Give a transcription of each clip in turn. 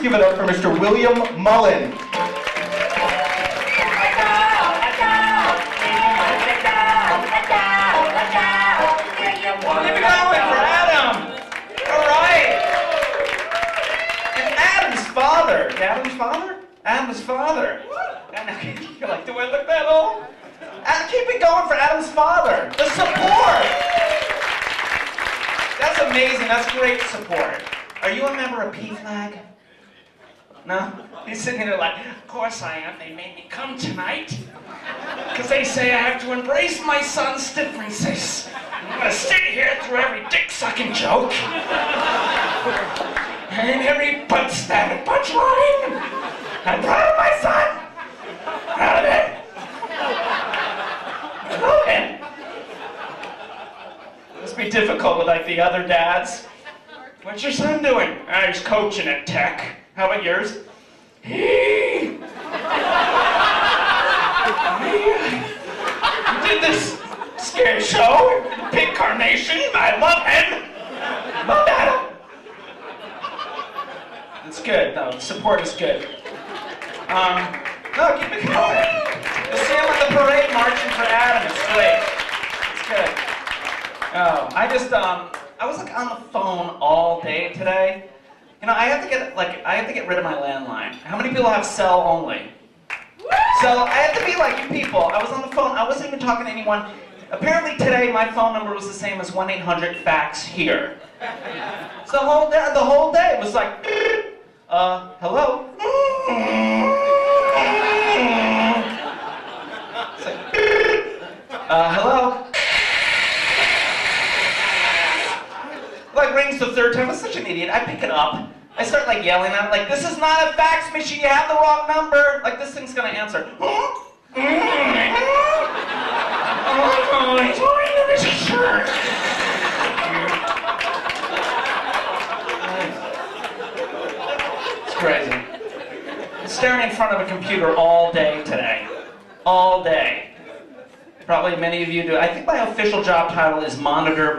give it up for Mr. William Mullin. Keep it going for Adam. All right. And Adam's father. Adam's father? Adam's father. You're like, do I look that old? Keep it going for Adam's father. The support. That's amazing. That's great support. Are you a member of PFLAG? No? He's sitting there like, of course I am. They made me come tonight. Because they say I have to embrace my son's differences. I'm going to sit here through every dick-sucking joke. And every butt-stabbing punchline. I'm proud of my son. Proud of it. Okay. It must be difficult with like the other dads. What's your son doing? He's coaching at Tech. How about yours? He did this scary show, Big Carnation. I love him. Love Adam. It's good. No, the support is good. No, keep it going. You'll see him at the parade marching for Adam. It's great. It's good. Oh, I was like on the phone all day today. You know, I have to get rid of my landline. How many people have cell only? So I had to be like you people. I was on the phone. I wasn't even talking to anyone. Apparently today my phone number was the same as 1-800-FAX-HERE. So the whole day it was like, hello. It's like, hello. Like rings the third time. I'm such an idiot. I pick it up. I start like yelling at it, like, this is not a fax machine, you have the wrong number. Like this thing's gonna answer. It's crazy. I'm staring in front of a computer all day today. All day. Probably many of you do. I think my official job title is monitor.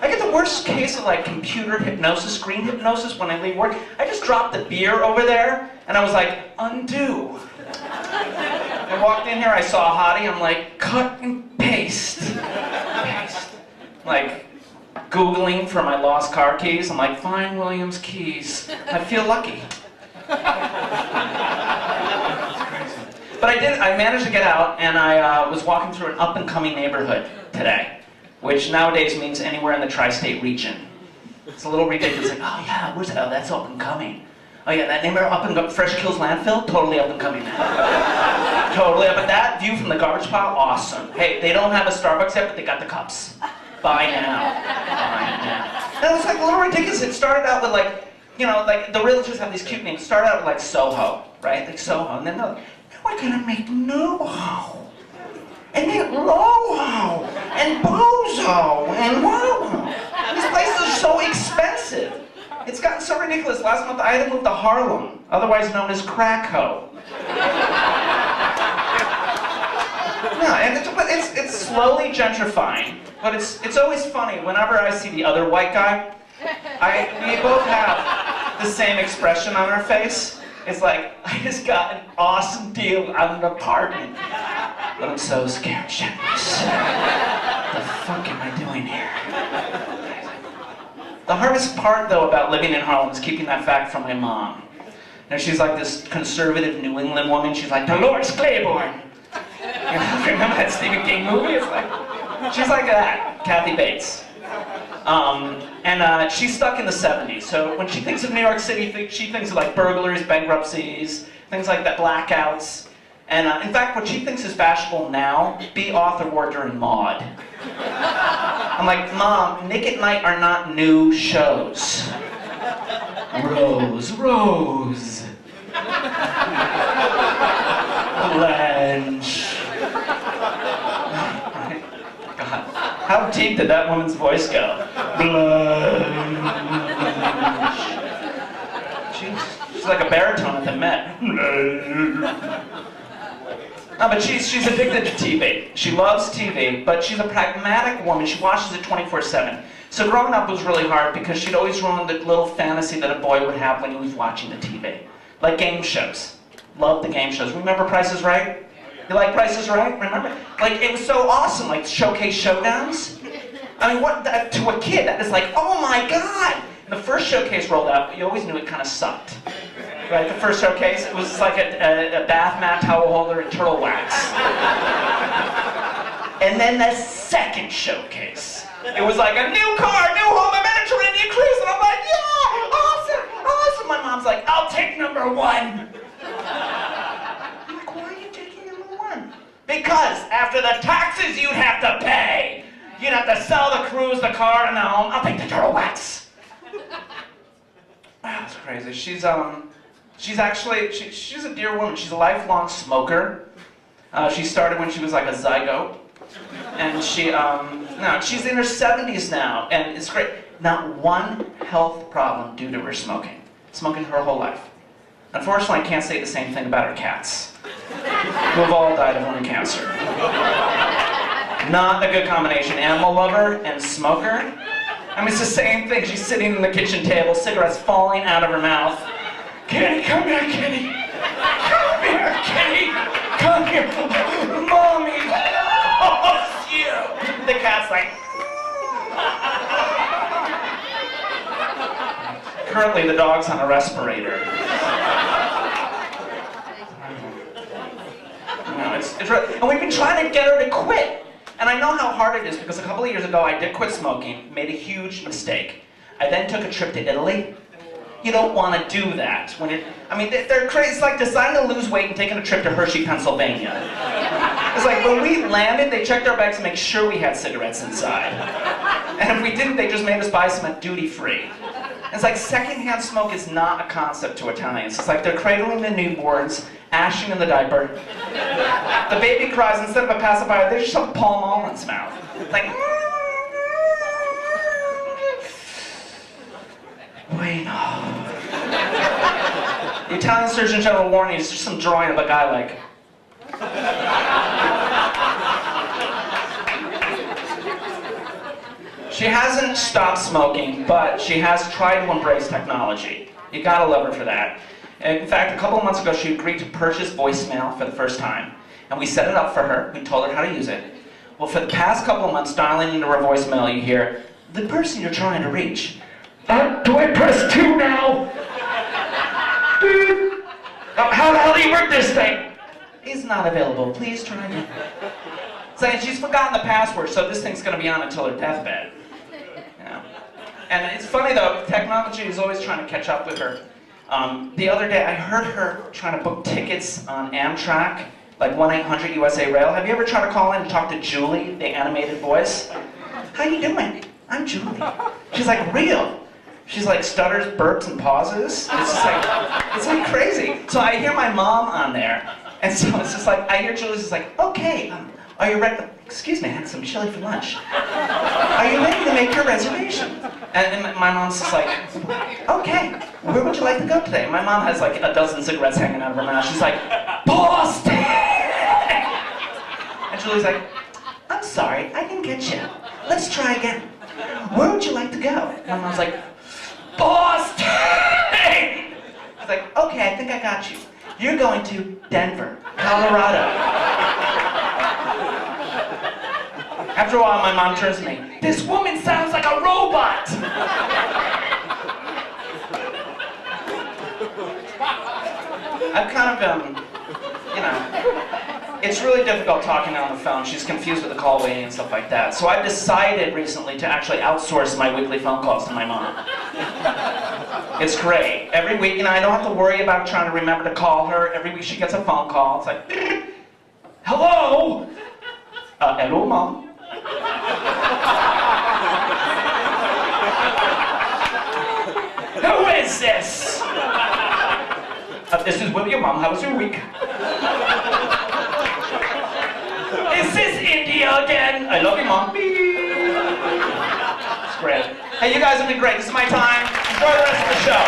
I get the worst case of like computer hypnosis, screen hypnosis when I leave work. I just dropped the beer over there and I was like, undo. I walked in here, I saw a hottie, I'm like, cut and paste. Like, Googling for my lost car keys. I'm like, find William's keys. I feel lucky. But I managed to get out and I was walking through an up-and-coming neighborhood today, which nowadays means anywhere in the tri-state region. It's a little ridiculous. Like, oh yeah, where's that? Oh, that's up and coming. Oh yeah, that neighborhood up and Fresh Kills Landfill, totally up and coming now. Totally up. But that view from the garbage pile, awesome. Hey, they don't have a Starbucks yet, but they got the cups. Buy now. Buy now. And it was like a little ridiculous. It started out with like, you know, like the realtors have these cute names. It started out with like Soho, right? Like Soho, and then they're like, we're gonna make NoHo. And then Loho, and Bozo, and Woho. These places are so expensive. It's gotten so ridiculous. Last month I had to move to Harlem, otherwise known as Crack-Ho. No, and it's slowly gentrifying, but it's always funny. Whenever I see the other white guy, we both have the same expression on our face. It's like, I just got an awesome deal on an apartment. But I'm so scared shitless. What the fuck am I doing here? The hardest part, though, about living in Harlem is keeping that fact from my mom. And she's like this conservative New England woman. She's like, Dolores Claiborne. You know, remember that Stephen King movie? It's like, she's like that, Kathy Bates. And she's stuck in the 70s. So when she thinks of New York City, she thinks of like burglaries, bankruptcies, things like that, blackouts. And in fact, what she thinks is fashionable now, be author wore during Maude. I'm like, Mom, Nick at Night are not new shows. Rose. Blanche. God, how deep did that woman's voice go? Blanche. She's like a baritone at the Met. No, but she's addicted to TV. She loves TV, but she's a pragmatic woman. She watches it 24/7. So growing up was really hard because she'd always ruin the little fantasy that a boy would have when he was watching the TV. Like game shows. Loved the game shows. Remember Price is Right? You like Price is Right? Remember? Like, it was so awesome, like showcase showdowns. I mean, to a kid, that is like, oh my God! And the first showcase rolled out, you always knew it kind of sucked. Right, the first showcase, it was like a bath mat, towel holder, and turtle wax. And then the second showcase, it was like a new car, new home, a Mediterranean cruise, and I'm like, yeah, awesome, awesome. My mom's like, I'll take number 1. I'm like, why are you taking number 1? Because after the taxes you'd have to pay, you'd have to sell the cruise, the car, and the home. I'll take the turtle wax. That's crazy. She's a dear woman. She's a lifelong smoker. She started when she was like a zygote. And she's in her 70s now, and it's great. Not one health problem due to her smoking. Smoking her whole life. Unfortunately, I can't say the same thing about her cats, who have all died of lung cancer. Not a good combination. Animal lover and smoker. I mean, it's the same thing. She's sitting in the kitchen table, cigarettes falling out of her mouth. Kitty, come here, Kitty. Come here, Kitty. Come here. Mommy loves you. The cat's like... Currently, the dog's on a respirator. And we've been trying to get her to quit. And I know how hard it is because a couple of years ago I did quit smoking, made a huge mistake. I then took a trip to Italy. You don't want to do that. They're crazy. It's like deciding to lose weight and taking a trip to Hershey, Pennsylvania. It's like when we landed, they checked our bags to make sure we had cigarettes inside. And if we didn't, they just made us buy some at duty free. It's like secondhand smoke is not a concept to Italians. It's like they're cradling the newborns, ashing in the diaper. The baby cries, instead of a pacifier, they just shove Pall Mall in its mouth. It's like, bueno. The Italian Surgeon General warning is just some drawing of a guy like. She hasn't stopped smoking, but she has tried to embrace technology. You gotta love her for that. In fact, a couple of months ago, she agreed to purchase voicemail for the first time. And we set it up for her. We told her how to use it. Well, for the past couple of months, dialing into her voicemail, you hear, the person you're trying to reach. Do I press 2 now? Dude, how the hell do you work this thing? Is not available. Please try again. Saying she's forgotten the password, so this thing's going to be on until her deathbed. And it's funny though, technology is always trying to catch up with her. The other day, I heard her trying to book tickets on Amtrak, like 1-800-USA Rail. Have you ever tried to call in and talk to Julie, the animated voice? How you doing? I'm Julie. She's like, real. She's like stutters, burps, and pauses. It's like crazy. So I hear my mom on there, and so it's just like, I hear Julie's just like, okay, are you ready? Excuse me, I had some chili for lunch. Are you ready to make your reservation? And my mom's just like, okay, where would you like to go today? And my mom has like a dozen cigarettes hanging out of her mouth. She's like, Boston! And Julie's like, I'm sorry, I didn't get you. Let's try again. Where would you like to go? And my mom's like, Boston! She's like, okay, I think I got you. You're going to Denver, Colorado. After a while, my mom turns to me. This woman sounds like a robot! I've kind of, it's really difficult talking on the phone. She's confused with the call waiting and stuff like that. So I've decided recently to actually outsource my weekly phone calls to my mom. It's great. Every week, I don't have to worry about trying to remember to call her. Every week she gets a phone call. It's like, hello? Hello, Mom. Who is this? This is William, Mom. How was your week? Is this India again? I love you, Mom. It's great. Hey, you guys have been great. This is my time. Enjoy the rest of the show.